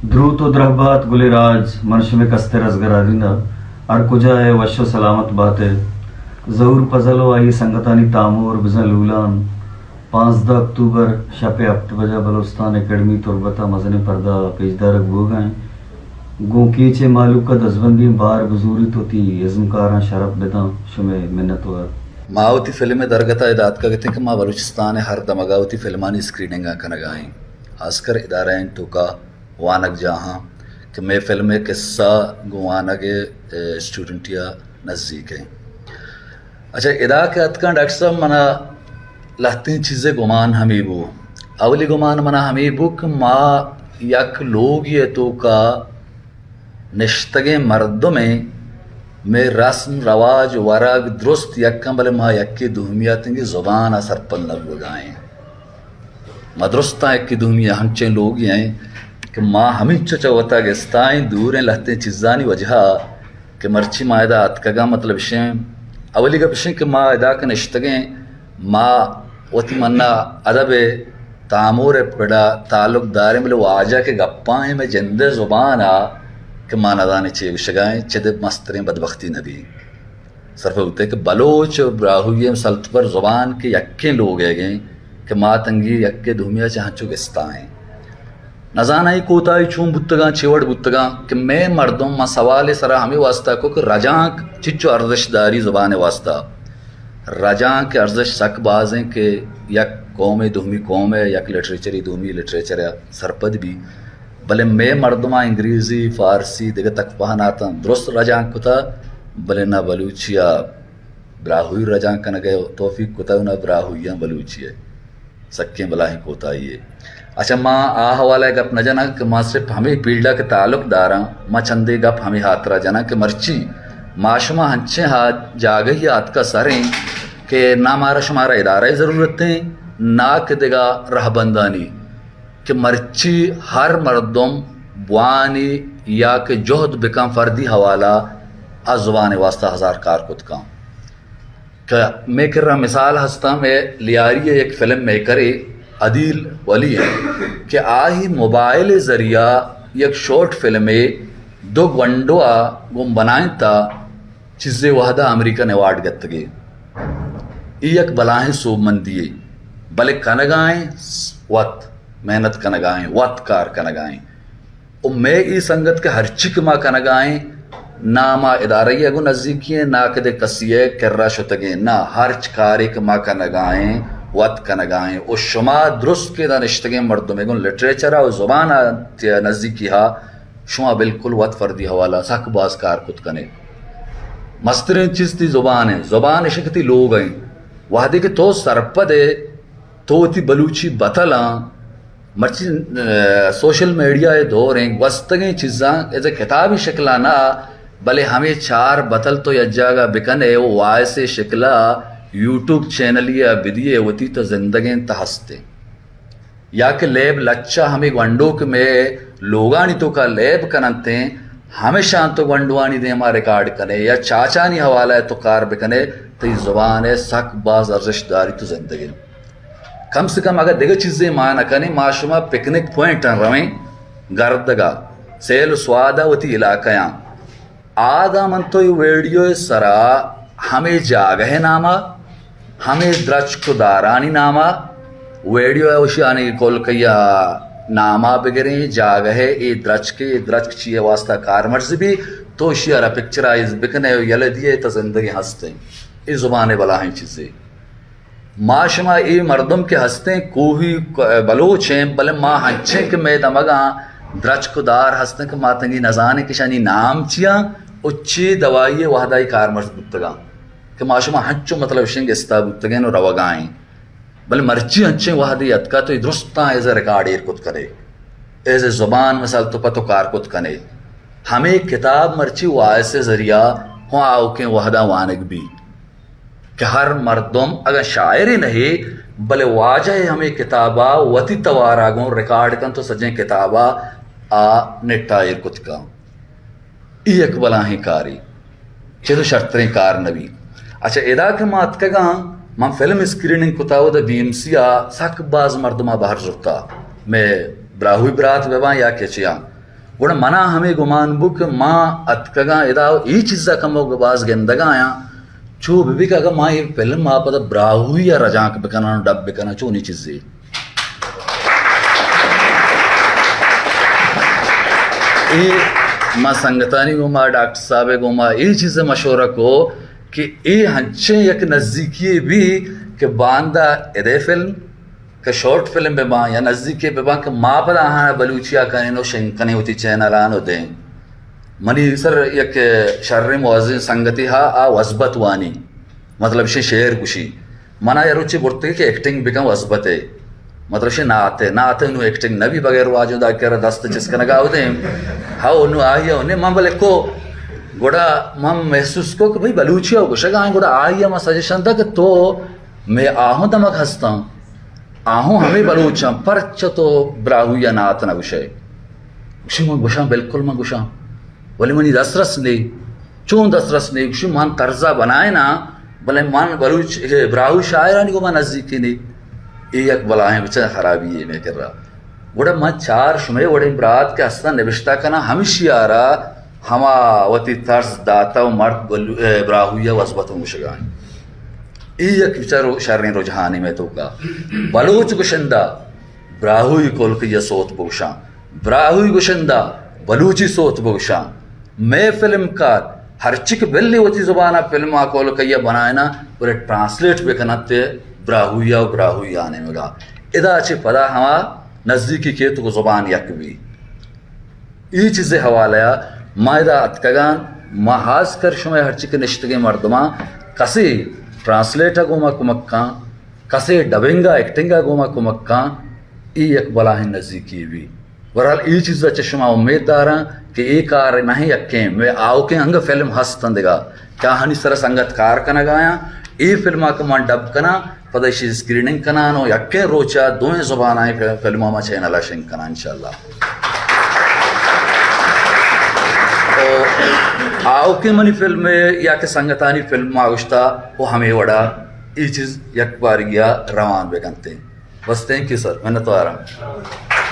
Druto drahbat guliraj marshme kaste razgaradina ar kujaye washo salamat bate zaur pazalo ayi sangatani tamur bizalulan 15 अक्टूबर शप अक्टबजा Balochistan academy तुरबता मजन पर्दा पेजदारक हो गए गोकीचे मालूक का दसबंदी बार बजूरी तोती यजमकारा शरफ बिदा शुमे मिन्नतवर मावती फिल्म दरगता इदात का कहते हैं कि माँ बलूचिस्तान हर दमगावती फिल्मानी स्क्रीनिंग कनगाएँ खासकर इदारें तो का वानक जहाँ कि मैं फिल्म किस्सा गुवानक स्टूडेंट या नज़दीक है। अच्छा इदा के अतका डॉक्टर साहब मना लहती चीज़ें गुमान हमीबू अवली गुमान मना हमीबू कि माँ यक लोग ये तो का निश्तगे मर्दों में रस्म रवाज वरग दुरुस्त यक्कम बले माँ यक्की दुहमियात की ज़ुबान असर पल न लगाएँ मदरुस्ता यक्की दुहमिया हमचे लोग हैं कि माँ हमें चौथा गस्ताएँ दूर लहते चीज़ानी वजह कि मर्ची मायदा अतकगा मतलब विषय अवली का विषय कि माँ अदा के निश्तगे माँ वती मन्ना अदब तामूर पड़ा ताल्लुक दारे मिले वाजा के गप्पाएँ में जिंदे ज़ुबान आ कि माँ नदाने चे विशगाएँ चद मस्तरें बदबख्ती नबी सरफ होते कि बलोच ब्राहुए सल्त पर ज़ुबान के यक्के लोग है गए कि माँ तंगी यक्के धूमिया चाहचो गस्ताएँ नजाना ही कोताई छूम बुत्तगा चिवड़ बुत्तगा कि मैं मर्दों मा सवाल सरा हमें वास्ता को कि रजाक चिच्चो अर्जशदारी ज़ुबान वास्ता रजा के अर्जश सक बाज़ें कि यक कौम दुहमी कौम है यक लिटरेचरी दुहमी लिटरेचर है सरपद भी भले मैं मर्दमा अंग्रेज़ी फ़ारसी दिगे तक पहनाता दुरुस्त रजा कुता भले ना बलूचिया ब्राहुई रजा कन गए तोफ़ी कुता ना ब्राहुइया बलूचिया सक्के बलाही कोता ये अच्छा माँ आ हवाला गप न जना कि माँ सिर्फ हमें पीड़ा के ताल्लुक दारा माँ चंदे गप हमें हाथरा जना कि मर्ची माशमा हंचे हाथ जागे ही हाथ का सरें कि ना मारा शुमारा इदारा ज़रूरतें ना कि देगा रहबंदानी कि मर्ची हर मर्दम वानी या कि जोहद बिकम फर्दी हवाला अज़वान वास्ता हज़ार कार कुत का मैं कर रहा मिसाल हंसता मैं लियारी एक फ़िल्म में करे अदील वली है कि आ ही मोबाइल ज़रिया एक शॉर्ट फिल्म में दो गंडवा गुम बनाए था चीज़ें वहदा अमेरिकन अवार्ड गत्तगे एक बलाहें सोबमंदिए भले कनगाएँ वत मेहनत कनगाएँ वत कार कनगाएँ और मैं ई संगत के हर चिक माँ कनगाएँ ना माँ इदारे अगो नज़दीकी ना कदे कसिए कर्रा शुतगे ना हर चकारे के माँ कनगाएँ वत कनगाएँ और शुमा दुरुस्त के दानिश्तगे मर्दों में गुन लिटरेचर और ज़ुबान नज़दीकी हा शुमा बिल्कुल वत फर्दी हवाला सक बाज कार कुत कने मस्तरीन चीज़ थी ज़ुबान है ज़ुबान इशकती लोग हैं वादे के तो सरपद है तो ती बलूची बतला मर्ची सोशल मीडिया ये दौर हैं वस्तगे चीज़ां ऐसे किताबी शक्ला ना भले हमें चार बतल तो यज्जागा बिकने वो वाय से शक्ला यूट्यूब चैनल या विदिये होती तो जिंदगी तहसते या कि लेब लच्चा हमें वंडोक में लोगानी तो का लेब कनते हमेशा तो वंडवानी दे हमारे रिकॉर्ड कने या चाचानी हवाला है तो कार बिकने तो ज़ुबान है सक बाज अर्जशदारी तो जिंदगी कम से कम अगर दिगे चीज़ें माना कने माशुमा पिकनिक पॉइंट रवें गर्दगा सेल स्वादा वती इलाका आदा मन तो वीडियो सरा हमें जागह नामा हमें द्रच को दारानी नामा वीडियो है उसी आने की कोल कैया नामा बगैरह जागह ए द्रच चाहिए वास्ता कार मर्ज भी तो शियारा पिक्चराइज बिकने यल दिए तो जिंदगी हंसते इस ज़ुबान बला हैं चीज़ें माशमा ए मर्दम के हंसते कोही बलोच हैं बल माँ हंचे के मैं दमगा द्रच को दार हंसते के मातंगी नजाने के शानी नाम चिया उच्ची दवाई वहदाई कार मर्ज बुतगा कि माशुमा हंचो मतलब विषय इस्ता बुतगेन और रवगाएँ बल मर्ची हंचे वहदी अतका तो दुरुस्ता एज ए रिकॉर्ड एर कुत करे एज ए ज़ुबान मिसाल तो पतो कार कुत कने हमें किताब मर्ची वाय से ज़रिया हो आओ के वहदा वानक भी कि हर मर्दम अगर शायरी नहीं भले वाजह हमें किताबा वती तवारागों रिकॉर्ड कन तो सजें किताबा आ निट्टा एर कुत का एक बलाही कारी चलो शर्तरें कार नबी अच्छा इदा के मात का मां फिल्म स्क्रीनिंग कुताव द बीएमसी आ सक बाज मर्दमा बाहर जुता मैं ब्राहुई बरात वेबा या के चिया گوڑا منا ہمیں گمان بو کہ ماں اتکگا ادا ای چیزا کمو باز گندگا آیا چو بھی کہ ماں یہ فلم ماں پتا براہوئی یا رجانک بکنا ڈب بکنا چونی چیزیں ای ماں سنگتانی گو ماں ڈاکٹر صاحب گو ماں ای چیزیں مشورہ کو کہ ای ہنچے یک نزدیکی بھی کہ باندہ ادے فلم کہ شارٹ فلم بے ماں یا نزدیکی بے ماں کہ ماں پدا آہانا بلوچیا کنینو شنکنی ہوتی چینلانو دیں منی سر یک شر موازن سنگتی ہا آ وزبت وانی مطلب شی شعر کشی منا یا روچی برتے کہ ایکٹنگ بکن وزبت ہے مطلب شی نہ آتے انہوں ایکٹنگ نبی بغیر واجو دا کر دست چس کنگاو دیں ہاں انہوں آئی انہیں ماں بلے کو گوڑا ماں محسوس کو کہ بھئی بلوچیا ہو گوشا گا گوڑا آئی ماں سجیشن تھا کہ تو میں آہوں دمک ہستا ہوں آہوں ہمیں بلوچاں پرچ تو براہو یا نات نہ گوشے گوشی ماں گوشاں بالکل ماں گوشاں ولی منی دس رس نہیں چون دس رس نہیں گوشی مان طرزہ بنائے نا بلے مان بلوچ براہو شاعرانی کو ماں نزدیکی نہیں ایک بلاہیں بچہ خرابی ہے میں کر رہا وڑا ماں چار شمع وڑا امراد کے ہستا نوشتہ کنا ہمیشی آرا ہما وطی طرز داتا و مرد براہویا وزبتوں گشگان ایک بچہ شرین رجحانی میں تو کا بلوچ گشندہ براہوی کول کہ یہ صوت بگشاں براہوی گشندہ بلوچی صوت بگشاں میں فلم کار ہر چک بلی وطی زبانہ فلم آکول کہ یہ بنائنا بلے ٹرانسلیٹ بکناتے براہویا و براہوی آنے ملا ادا چھ پدا ہما نزدیکی کیتو کو زبان یک بھی ای چیزیں حوالیا ما ادا اتکگان ما حاض کر شما ہر چک نشتگی مردمان کسی ٹرانسلیٹا گوما کمکان کسی ڈبنگا ایکٹنگا گوما کمکان ای یک بلاہیں نزدیکی بھی ورحال ای چیزا چشما امید دارا کہ ای کار نہیں یکیں میں آؤ کے انگ فلم ہستن دگا کیا ہنی سر سنگت کار کنا گایا ای فلما کمان ڈب کنا پدشی اسکریننگ کنانو یکیں روچا دوئیں زبان آئے فلما ما چین اللہ شنگ کنا انشاءاللہ آؤ کے منی فلم یا کہ سنگتانی فلم آگشتا وہ ہمیں وڑا ای چیز یک بار گیا روان بے گنتے ہیں بس تھینک یو سر میں نے تو آ رہا ہوں